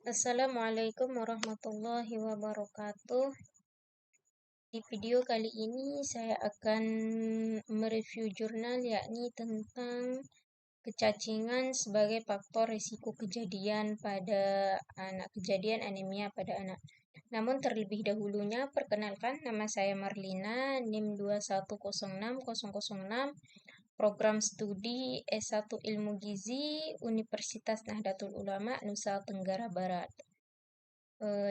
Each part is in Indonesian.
Assalamualaikum warahmatullahi wabarakatuh. Di video kali ini saya akan mereview jurnal yakni tentang kecacingan sebagai faktor risiko kejadian anemia pada anak. Namun terlebih dahulunya perkenalkan, nama saya Marlina, NIM 2106006, program studi S1 Ilmu Gizi, Universitas Nahdlatul Ulama, Nusa Tenggara Barat.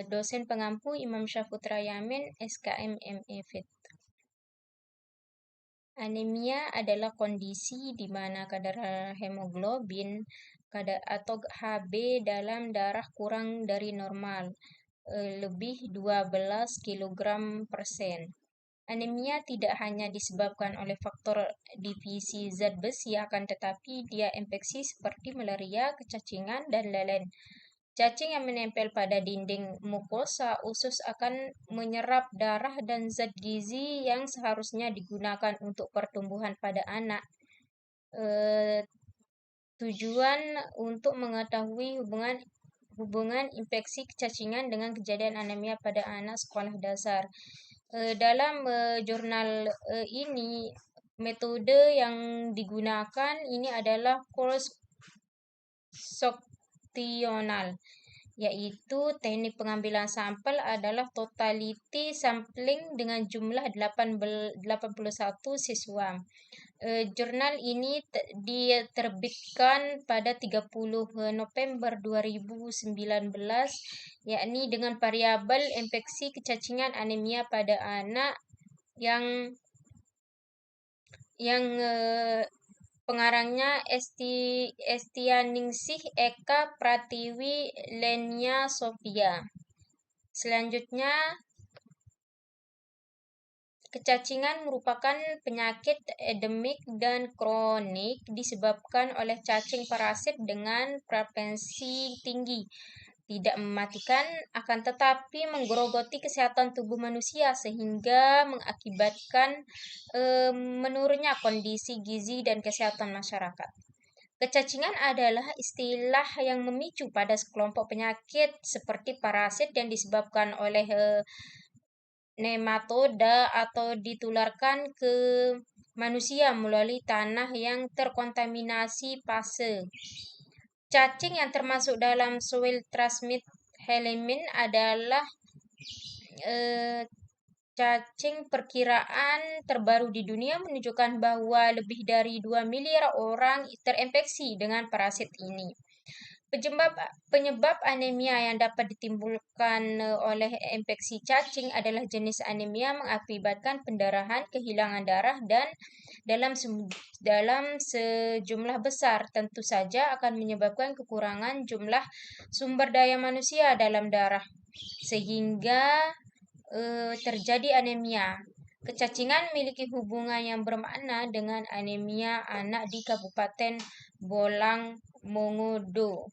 Dosen pengampu Imam Syahputra Yamin, SKM ME Fit. Anemia adalah kondisi di mana kadar hemoglobin atau Hb dalam darah kurang dari normal, lebih 12 kg/sen. Anemia tidak hanya disebabkan oleh faktor divisi zat besi, akan tetapi dia infeksi seperti malaria, kecacingan, dan lain-lain. Cacing yang menempel pada dinding mukosa usus akan menyerap darah dan zat gizi yang seharusnya digunakan untuk pertumbuhan pada anak. Tujuan untuk mengetahui hubungan infeksi kecacingan dengan kejadian anemia pada anak sekolah dasar. Dalam jurnal ini, metode yang digunakan ini adalah cross-sectional, yaitu teknik pengambilan sampel adalah totality sampling dengan jumlah 81 siswa. Jurnal ini diterbitkan pada 30 November 2019, yakni dengan variabel infeksi kecacingan anemia pada anak yang pengarangnya Estianingsih Eka Pratiwi Lenia Sofia. Selanjutnya, kecacingan merupakan penyakit endemik dan kronik disebabkan oleh cacing parasit dengan frekuensi tinggi, tidak mematikan, akan tetapi menggerogoti kesehatan tubuh manusia sehingga mengakibatkan menurunnya kondisi gizi dan kesehatan masyarakat. Kecacingan adalah istilah yang memicu pada sekelompok penyakit seperti parasit yang disebabkan oleh nematoda atau ditularkan ke manusia melalui tanah yang terkontaminasi fase. Cacing yang termasuk dalam soil transmitted helminth adalah cacing. Perkiraan terbaru di dunia menunjukkan bahwa lebih dari 2 miliar orang terinfeksi dengan parasit ini. Penyebab anemia yang dapat ditimbulkan oleh infeksi cacing adalah jenis anemia mengakibatkan pendarahan, kehilangan darah, dan dalam sejumlah besar tentu saja akan menyebabkan kekurangan jumlah sumber daya manusia dalam darah, sehingga terjadi anemia. Kecacingan memiliki hubungan yang bermakna dengan anemia anak di Kabupaten Bolang Mongodo.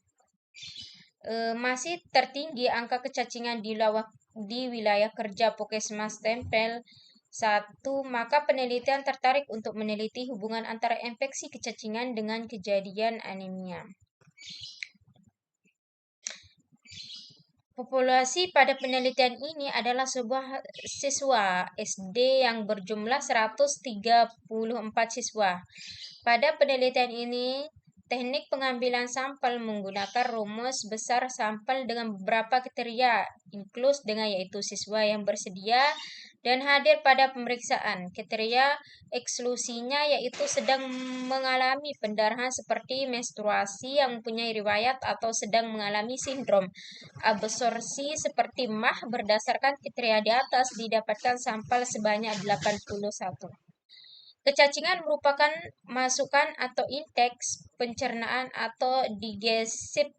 Masih tertinggi angka kecacingan di wilayah kerja Puskesmas Tempel 1, maka penelitian tertarik untuk meneliti hubungan antara infeksi kecacingan dengan kejadian anemia. Populasi pada penelitian ini adalah sebuah siswa SD yang berjumlah 134 siswa. Pada penelitian ini, teknik pengambilan sampel menggunakan rumus besar sampel dengan beberapa kriteria, inklus dengan yaitu siswa yang bersedia dan hadir pada pemeriksaan. Kriteria eksklusinya yaitu sedang mengalami pendarahan seperti menstruasi, yang mempunyai riwayat atau sedang mengalami sindrom absorpsi seperti MAH. Berdasarkan kriteria di atas didapatkan sampel sebanyak 81. Kecacingan merupakan masukan atau intake, pencernaan atau digestif,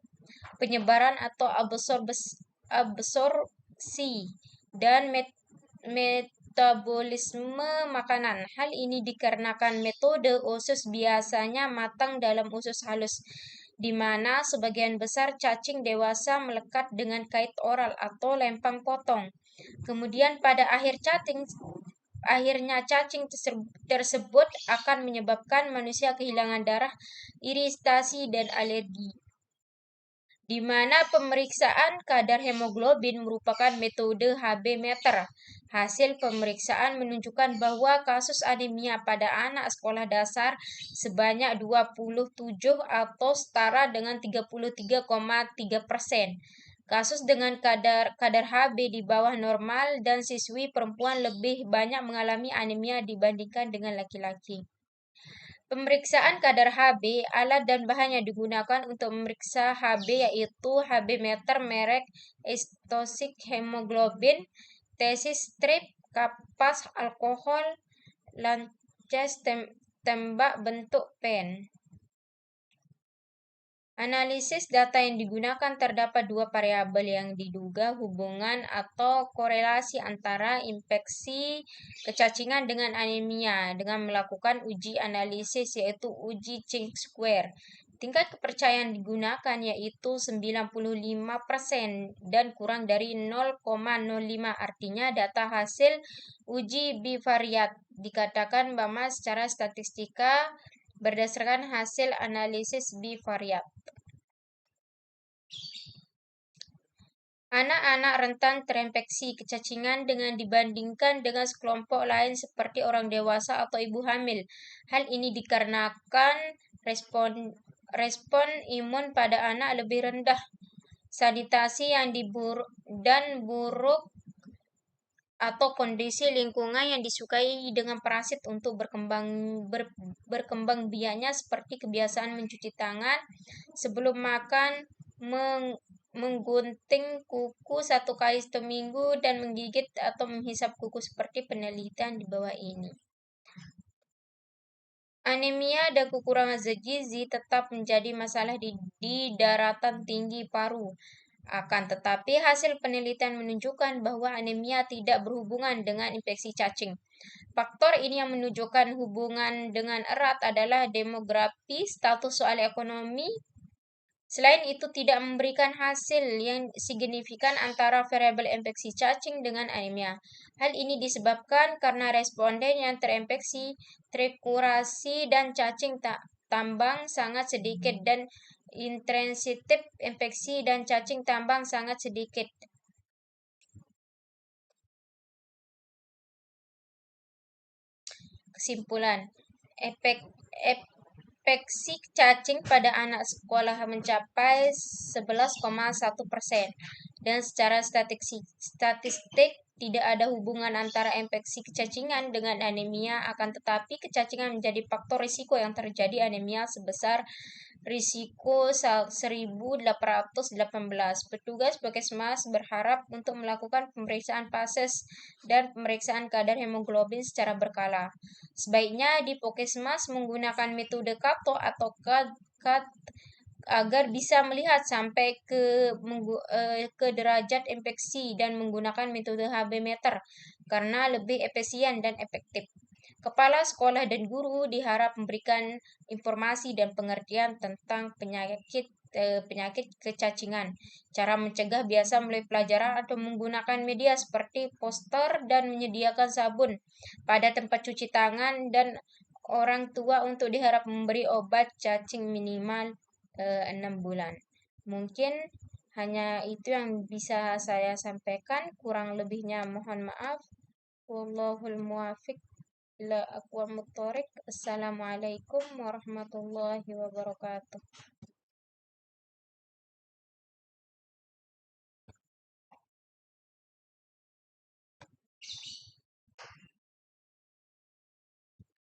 penyebaran atau absorpsi, dan metabolisme makanan. Hal ini dikarenakan metode usus biasanya matang dalam usus halus, di mana sebagian besar cacing dewasa melekat dengan kait oral atau lempang potong. Kemudian pada akhirnya cacing tersebut akan menyebabkan manusia kehilangan darah, iritasi, dan alergi. di mana pemeriksaan kadar hemoglobin merupakan metode Hb meter. Hasil pemeriksaan menunjukkan bahwa kasus anemia pada anak sekolah dasar sebanyak 27 atau setara dengan 33,3%. Kasus dengan kadar Hb di bawah normal dan siswi perempuan lebih banyak mengalami anemia dibandingkan dengan laki-laki. Pemeriksaan kadar Hb, alat dan bahan yang digunakan untuk memeriksa Hb yaitu Hb meter merek Estosic Hemoglobin, tesis strip, kapas alkohol, lances tembak bentuk pen. Analisis data yang digunakan terdapat dua variabel yang diduga hubungan atau korelasi antara infeksi kecacingan dengan anemia dengan melakukan uji analisis yaitu uji Chi-square. Tingkat kepercayaan digunakan yaitu 95% dan kurang dari 0,05, artinya data hasil uji bivariat dikatakan bahwa secara statistika berdasarkan hasil analisis bivariat. Anak-anak rentan terinfeksi kecacingan dengan dibandingkan dengan sekelompok lain seperti orang dewasa atau ibu hamil. Hal ini dikarenakan respon imun pada anak lebih rendah, sanitasi yang buruk atau kondisi lingkungan yang disukai dengan parasit untuk berkembang biaknya seperti kebiasaan mencuci tangan sebelum makan, menggunting kuku 1 kali seminggu, dan menggigit atau menghisap kuku seperti penelitian di bawah ini. Anemia dan kekurangan zat gizi tetap menjadi masalah di daratan tinggi paru. Akan tetapi, hasil penelitian menunjukkan bahwa anemia tidak berhubungan dengan infeksi cacing. Faktor ini yang menunjukkan hubungan dengan erat adalah demografi, status soal ekonomi. Selain itu, tidak memberikan hasil yang signifikan antara variabel infeksi cacing dengan anemia. Hal ini disebabkan karena responden yang terinfeksi, terkurasi, dan cacing tambang sangat sedikit dan intensitas infeksi dan cacing tambang sangat sedikit. Kesimpulan, infeksi cacing pada anak sekolah mencapai 11,1%, dan secara statistik tidak ada hubungan antara infeksi kecacingan dengan anemia, akan tetapi kecacingan menjadi faktor risiko yang terjadi anemia sebesar risiko 1.818. Petugas Puskesmas berharap untuk melakukan pemeriksaan fases dan pemeriksaan kadar hemoglobin secara berkala. Sebaiknya di Puskesmas menggunakan metode KATO atau CAT agar bisa melihat sampai ke derajat infeksi dan menggunakan metode Hb meter karena lebih efisien dan efektif. Kepala sekolah dan guru diharap memberikan informasi dan pengertian tentang penyakit kecacingan, cara mencegah biasa melalui pelajaran atau menggunakan media seperti poster dan menyediakan sabun pada tempat cuci tangan, dan orang tua untuk diharap memberi obat cacing minimal 6 bulan. Mungkin hanya itu yang bisa saya sampaikan, kurang lebihnya mohon maaf. Wallahul muwafiq ila aqwamut thoriq. Assalamualaikum warahmatullahi wabarakatuh.